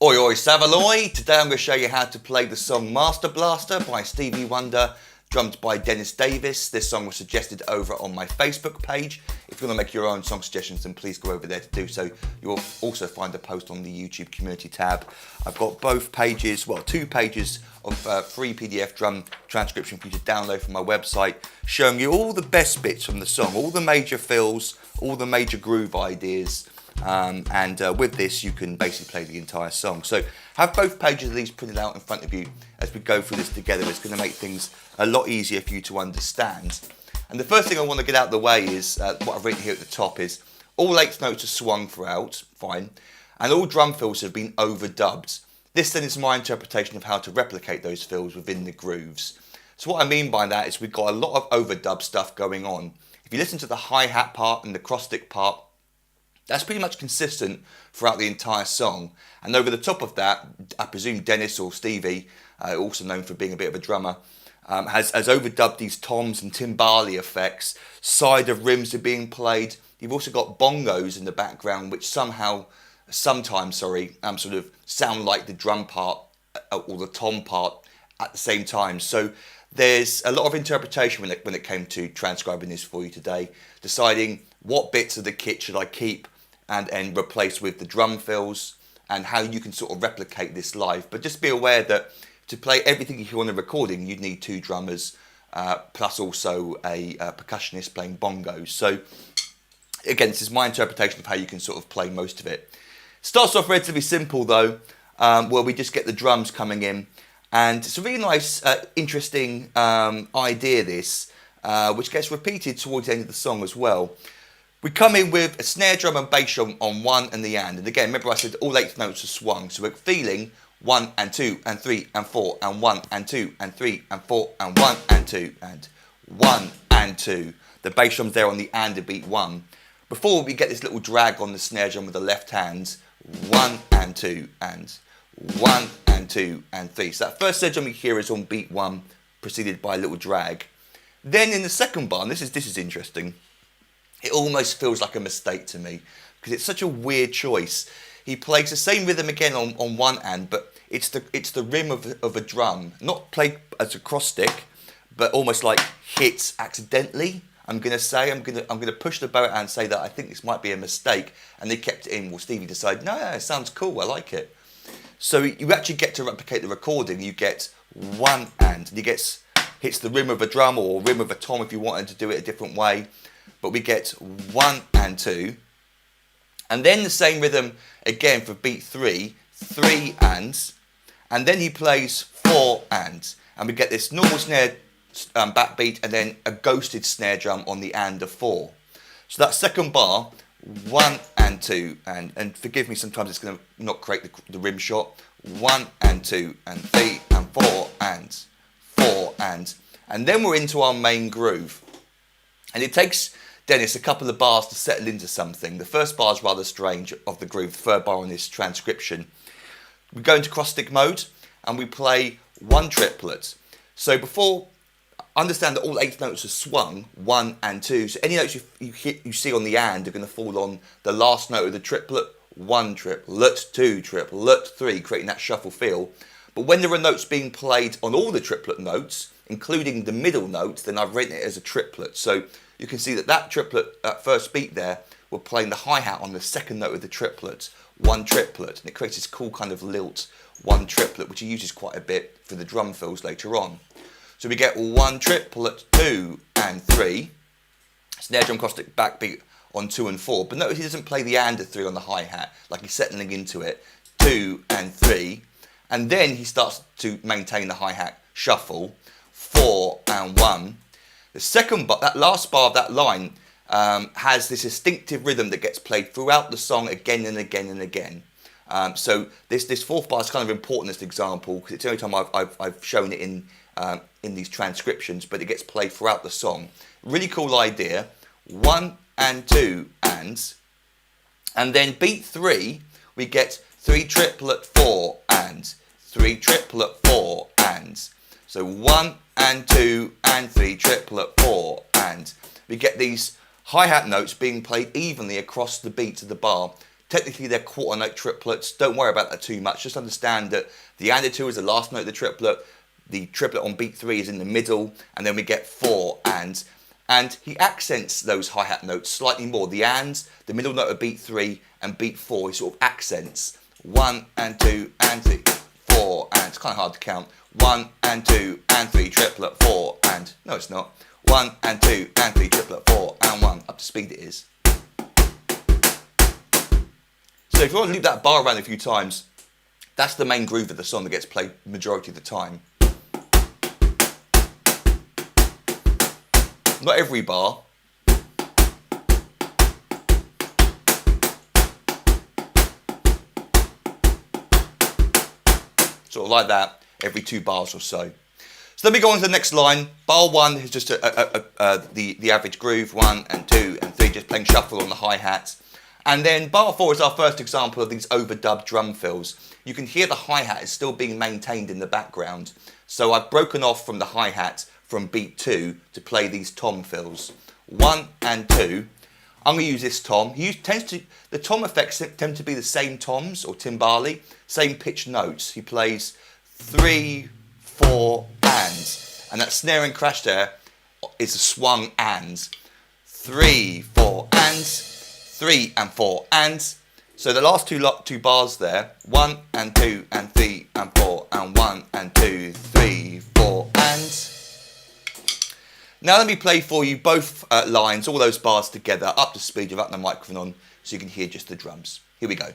Oi oi Savaloy! Today I'm going to show you how to play the song Master Blaster by Stevie Wonder, drummed by Dennis Davis. This song was suggested over on my Facebook page. If you want to make your own song suggestions, then please go over there to do so. You'll also find a post on the YouTube community tab. I've got both pages, well, 2 pages of free PDF drum transcription for you to download from my website, showing you all the best bits from the song, all the major fills, all the major groove ideas. With this you can basically play the entire song. So have both pages of these printed out in front of you as we go through this together. It's going to make things a lot easier for you to understand. And the first thing I want to get out of the way is what I've written here at the top is all 8 notes are swung throughout, fine, and all drum fills have been overdubbed. This then is my interpretation of how to replicate those fills within the grooves. So what I mean by that is we've got a lot of overdub stuff going on. If you listen to the hi-hat part and the cross-stick part, that's pretty much consistent throughout the entire song. And over the top of that, I presume Dennis or Stevie, also known for being a bit of a drummer, has overdubbed these toms and timbali effects. Side of rims are being played. You've also got bongos in the background, which sometimes, sort of sound like the drum part or the tom part at the same time. So there's a lot of interpretation when it came to transcribing this for you today, deciding what bits of the kit should I keep and replace with the drum fills, and how you can sort of replicate this live. But just be aware that to play everything you hear on a recording, you'd need 2 drummers, plus also a percussionist playing bongos. So again, this is my interpretation of how you can sort of play most of it. Starts off relatively simple though, where we just get the drums coming in, and it's a really nice, interesting idea this, which gets repeated towards the end of the song as well. We come in with a snare drum and bass drum on 1 and the and again, remember I said all 8 notes are swung, so we're feeling 1 and 2 and 3 and 4 and 1 and 2 and 3 and 4 and 1 and 2 and 1 and 2. The bass drum's there on the and of beat 1. Before we get this little drag on the snare drum with the left hand, 1 and 2 and 1 and 2 and 3. So that first snare drum you hear is on beat 1, preceded by a little drag. Then in the second bar, and this is interesting, it almost feels like a mistake to me because it's such a weird choice. He plays the same rhythm again on one hand, but it's the rim of a drum, not played as a cross stick, but almost like hits accidentally. I'm gonna push the bow out and say that I think this might be a mistake, and they kept it in. Well, Stevie decided, no, it sounds cool, I like it. So you actually get to replicate the recording. You get one and he hits the rim of a drum or rim of a tom if you wanted to do it a different way. But we get 1 and 2, and then the same rhythm again for beat 3, 3 ands, and then he plays 4 ands, and we get this normal snare backbeat and then a ghosted snare drum on the and of 4. So that second bar, 1 and 2, and forgive me, sometimes it's going to not create the rim shot. 1 and 2 and 3 and 4 ands, 4 ands, and then we're into our main groove, and it takes Dennis a couple of bars to settle into something. The first bar is rather strange of the groove, the third bar on this transcription. We go into cross stick mode and we play 1 triplet. So understand that all 8 notes are swung, 1 and 2. So any notes you see on the and are going to fall on the last note of the triplet, 1 triplet, 2 triplet, 3, creating that shuffle feel. But when there are notes being played on all the triplet notes, including the middle notes, then I've written it as a triplet. So you can see that triplet, that first beat there, we're playing the hi-hat on the second note of the triplet, 1 triplet, and it creates this cool kind of lilt, 1 triplet, which he uses quite a bit for the drum fills later on. So we get 1 triplet, 2 and 3, snare drum cross stick backbeat on 2 and 4, but notice he doesn't play the and of 3 on the hi-hat, like he's settling into it, 2 and 3, and then he starts to maintain the hi-hat shuffle, 4 and 1. The second bar, that last bar of that line, has this distinctive rhythm that gets played throughout the song again and again and again. So this fourth bar is kind of important as an example because it's the only time I've shown it in these transcriptions, but it gets played throughout the song. Really cool idea. 1 and 2 ands, and then beat 3 we get 3 triplet 4 ands, 3 triplet 4 ands. So 1 and 2 and 3 triplet 4 and we get these hi-hat notes being played evenly across the beats of the bar, Technically, they're quarter note triplets. Don't worry about that too much. Just understand that the and 2 is the last note of the triplet. The triplet on beat 3 is in the middle, and then we get 4 and. And he accents those hi-hat notes slightly more. The ands, the middle note of beat 3 and beat 4, he sort of accents. 1 and 2 and 3, 4 and. It's kind of hard to count. 1 and 2 and 3, triplet, 4 and. No, it's not. 1 and 2 and 3, triplet, 4 and 1. Up to speed it is. So if you want to loop that bar around a few times, that's the main groove of the song that gets played the majority of the time. Not every bar. Sort of like that, every 2 bars or so. So let me go on to the next line. Bar 1 is just the average groove, 1 and 2 and 3, just playing shuffle on the hi-hat. And then bar 4 is our first example of these overdubbed drum fills. You can hear the hi-hat is still being maintained in the background. So I've broken off from the hi-hat from beat 2 to play these tom fills. 1 and 2. I'm going to use this tom. The tom effects tend to be the same toms or timbali, same pitch notes. He plays 3, 4 ands. And that snare and crash there is a swung ands. 3, 4 ands. 3 and 4 ands. So the last two bars there, 1 and 2 and 3 and 4 and 1 and 2, 3, 4 ands. Now let me play for you both lines, all those bars together, up to speed without the microphone on, so you can hear just the drums. Here we go.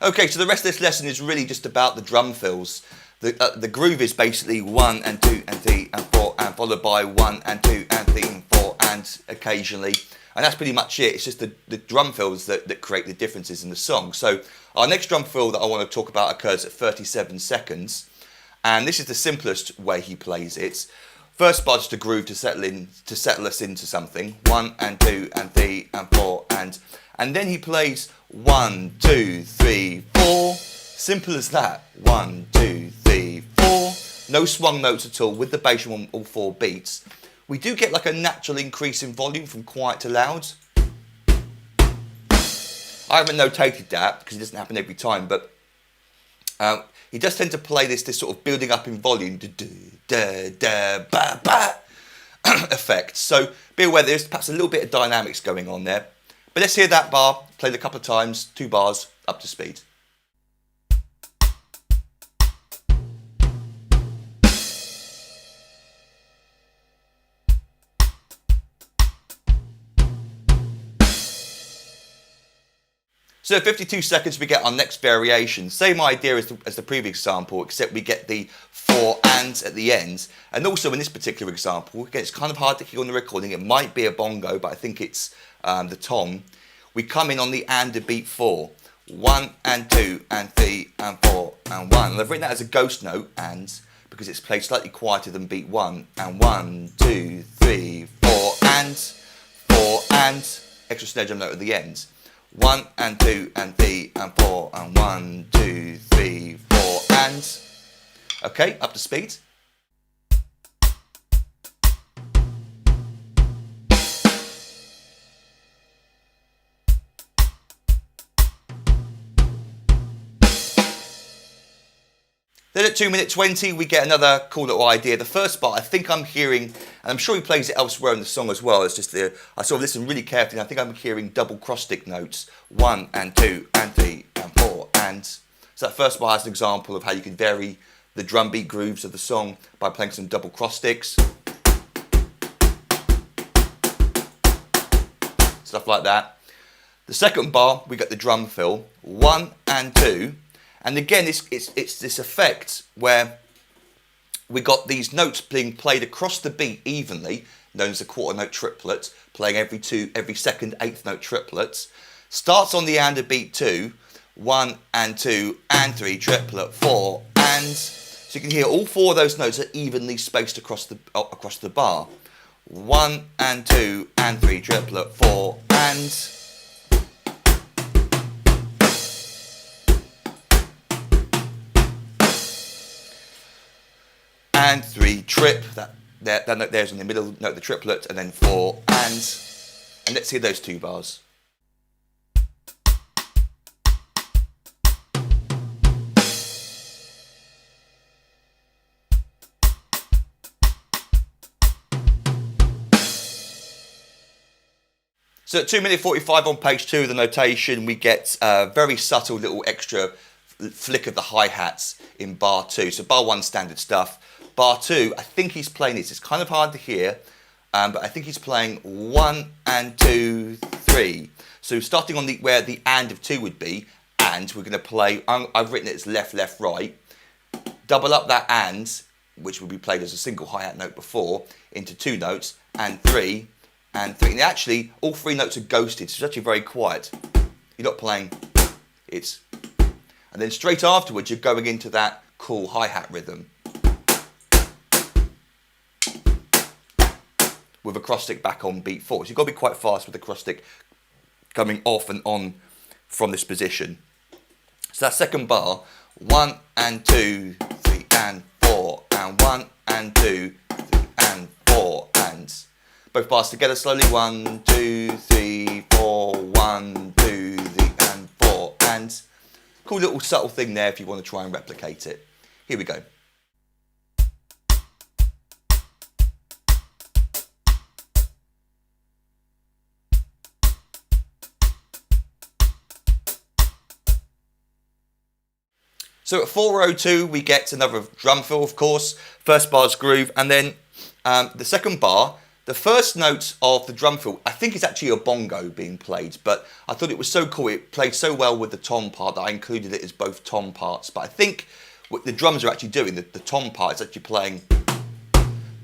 Okay, so the rest of this lesson is really just about the drum fills. The groove is basically 1 and 2 and 3 and 4 and followed by 1 and 2 and 3 and 4 and occasionally. And that's pretty much it. It's just the drum fills that create the differences in the song. So our next drum fill that I want to talk about occurs at 37 seconds. And this is the simplest way he plays it. First bar just a groove to settle us into something. 1 and 2 and 3 and 4 and then he plays 1, 2, 3, 4. Simple as that. 1, 2, 3, 4. No swung notes at all with the bass on all 4 beats. We do get like a natural increase in volume from quiet to loud. I haven't notated that because it doesn't happen every time, but he does tend to play this sort of building up in volume effect. So be aware there's perhaps a little bit of dynamics going on there. But let's hear that bar played a couple of times, 2 bars, up to speed. So at 52 seconds we get our next variation. Same idea as the previous example, except we get the 4 ands at the end. And also in this particular example, again, it's kind of hard to hear on the recording. It might be a bongo, but I think it's the tom. We come in on the and of beat 4. 1 and 2 and 3 and 4 and 1. And I've written that as a ghost note, and because it's played slightly quieter than beat 1. And 1, 2, 3, 4 and extra snare drum note at the end. 1 and 2 and 3 and 4 and 1, 2, 3, 4 and. Okay, up to speed. Then at 2 minutes 20 we get another cool little idea. The first part I think I'm hearing, and I'm sure he plays it elsewhere in the song as well, it's just I sort of listen really carefully and I think I'm hearing double cross stick notes. 1 and 2 and 3 and 4 and. So that first part has an example of how you can vary the drum beat grooves of the song by playing some double cross sticks. Stuff like that. The second bar we get the drum fill. 1 and 2. And again, it's this effect where we got these notes being played across the beat evenly, known as a quarter note triplet, playing every second eighth note triplets. Starts on the and of beat 2, 1 and 2 and 3 triplet, 4 and. So you can hear all 4 of those notes are evenly spaced across the bar. 1 and 2 and 3 triplet, 4 and. and 3 trip. That note there's in the middle note, the triplet, and then 4 and let's hear those 2 bars. So at 2:45 on page 2 of the notation, we get a very subtle little extra flick of the hi-hats in bar 2. So bar 1 standard stuff. Bar 2, I think he's playing this. It's kind of hard to hear, but I think he's playing 1 and 2, 3. So starting on where the and of 2 would be, and we're going to play, I've written it as left, left, right. Double up that and, which would be played as a single hi-hat note before, into 2 notes, and 3, and 3. And actually, all 3 notes are ghosted, so it's actually very quiet. You're not playing, it's... And then straight afterwards, you're going into that cool hi-hat rhythm. With acrostic back on beat 4. So you've got to be quite fast with acrostic coming off and on from this position. So that second bar, 1 and 2, 3 and 4, and 1 and 2, 3 and 4, and both bars together slowly, 1, 2, 3, 4, 1, 2, 3 and 4, and cool little subtle thing there if you want to try and replicate it. Here we go. So at 4:02 we get another drum fill, of course, first bar's groove, and then the second bar, the first note of the drum fill, I think it's actually a bongo being played, but I thought it was so cool, it played so well with the tom part that I included it as both tom parts. But I think what the drums are actually doing, the tom part is actually playing,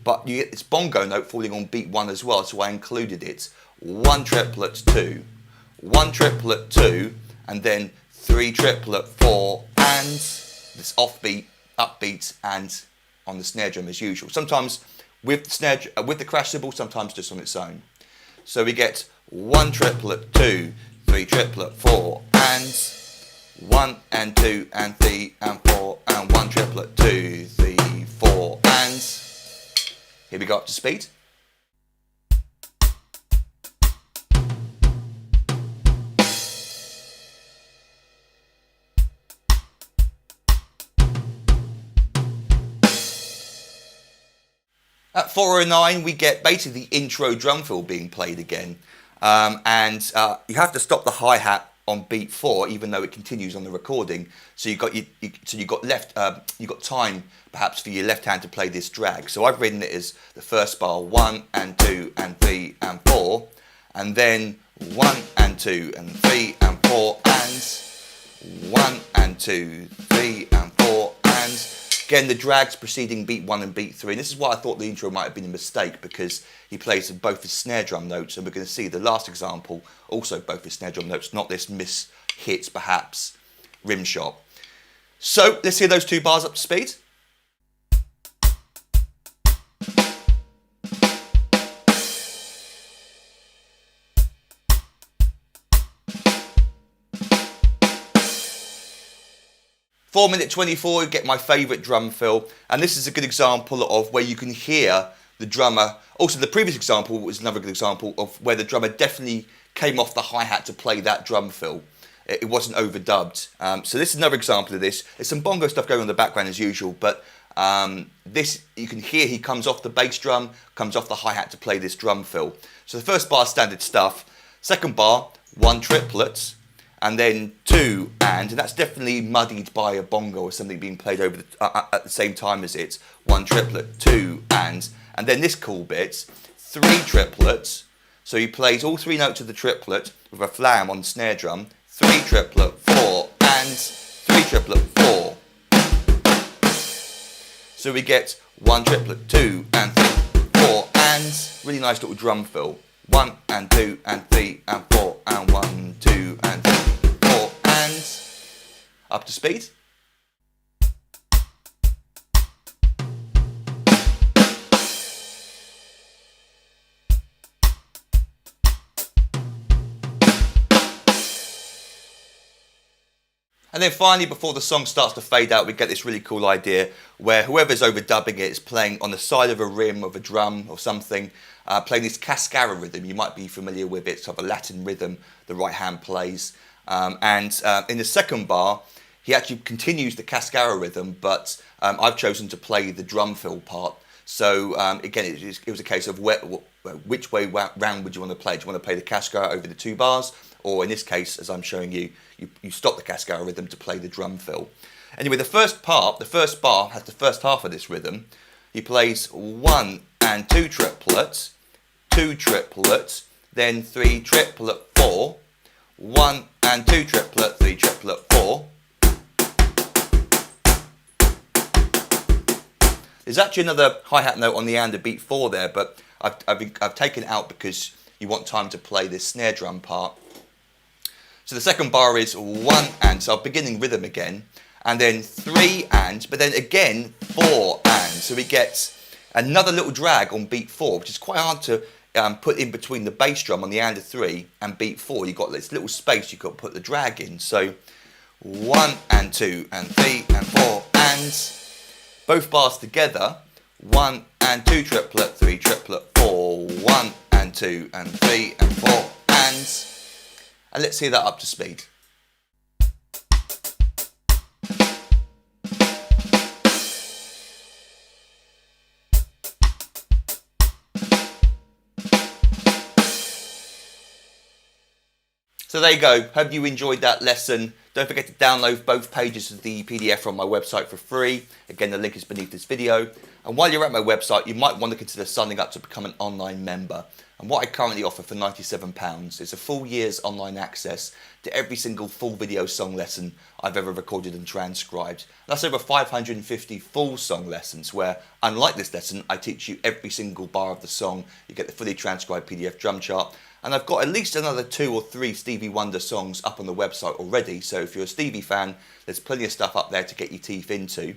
but you get this bongo note falling on beat 1 as well, so I included it. 1 triplet 2, 1 triplet 2, and then 3 triplet 4, and this offbeat, upbeat, and on the snare drum as usual. Sometimes with the snare, with the crash cymbal, sometimes just on its own. So we get 1 triplet 2, 3 triplet 4, and 1 and 2 and 3 and 4, and 1 triplet 2, 3, 4, and here we go up to speed. At 4:09 we get basically the intro drum fill being played again, and you have to stop the hi-hat on beat 4 even though it continues on the recording. So you got time perhaps for your left hand to play this drag. So I've written it as the first bar 1 and 2 and 3 and 4, and then 1 and 2 and 3 and 4, and 1 and 2, 3 and 4, and again, the drags preceding beat 1 and beat 3. And this is why I thought the intro might have been a mistake, because he plays both his snare drum notes, and we're going to see the last example, also both his snare drum notes, not this miss-hit, perhaps, rim shot. So, let's hear those 2 bars up to speed. Four minute 24, you get my favourite drum fill, and this is a good example of where you can hear the drummer. Also, the previous example was another good example of where the drummer definitely came off the hi-hat to play that drum fill. It wasn't overdubbed. So this is another example of this. There's some bongo stuff going on in the background as usual, but this, you can hear he comes off the bass drum, comes off the hi-hat to play this drum fill. So the first bar, standard stuff. Second bar, 1 triplet, and then 2 and that's definitely muddied by a bongo or something being played over at the same time as it. 1 triplet, 2 and then this cool bit, 3 triplets. So he plays all 3 notes of the triplet with a flam on the snare drum. 3 triplet, 4 and 3 triplet, 4. So we get 1 triplet, 2 and 3, 4, and really nice little drum fill. 1 and 2 and 3 and 4 and 1, 2 and 3, 4, and up to speed. And then finally, before the song starts to fade out, we get this really cool idea where whoever's overdubbing it is playing on the side of a rim of a drum or something, playing this Cascara rhythm. You might be familiar with it. It's sort of a Latin rhythm the right hand plays. In the second bar, he actually continues the Cascara rhythm, but I've chosen to play the drum fill part. So again, it was a case of which way round would you want to play? Do you want to play the Cascara over the 2 bars? Or in this case, as I'm showing you, you stop the Cascara rhythm to play the drum fill. Anyway, the first bar has the first half of this rhythm. He plays 1 and 2 triplets, 2 triplets, then 3 triplet 4, 1 and 2 triplet, 3 triplet 4. There's actually another hi-hat note on the end of beat 4 there, but I've taken it out because you want time to play this snare drum part. So the second bar is 1 and, so beginning rhythm again, and then 3 and, but then again 4 and. So we get another little drag on beat 4, which is quite hard to put in between the bass drum on the and of 3 and beat 4. You've got this little space you've got to put the drag in. So 1 and 2 and 3 and 4 and. Both bars together, 1 and 2 triplet, 3 triplet 4, 1 and 2 and 3 and 4 and let's see that up to speed. So there you go. Hope you enjoyed that lesson. Don't forget to download both pages of the PDF from my website for free. Again, the link is beneath this video. And while you're at my website, you might want to consider signing up to become an online member. And what I currently offer for £97 is a full year's online access to every single full video song lesson I've ever recorded and transcribed. That's over 550 full song lessons where, unlike this lesson, I teach you every single bar of the song. You get the fully transcribed PDF drum chart. And I've got at least another 2 or 3 Stevie Wonder songs up on the website already. So if you're a Stevie fan, there's plenty of stuff up there to get your teeth into.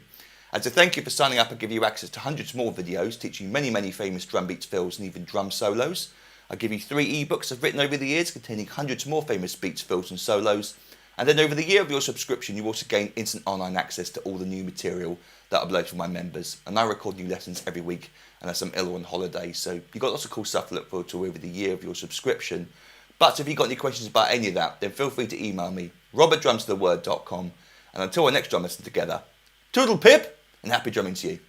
And to thank you for signing up and give you access to hundreds more videos teaching many, many famous drum beats, fills and even drum solos. I'll give you 3 ebooks I've written over the years containing hundreds more famous beats, fills and solos. And then over the year of your subscription, you also gain instant online access to all the new material that I upload for my members. And I record new lessons every week unless I'm ill or on holiday. So you've got lots of cool stuff to look forward to over the year of your subscription. But if you've got any questions about any of that, then feel free to email me, rob@drumstotheword.com. And until our next drum lesson together, toodle pip and happy drumming to you.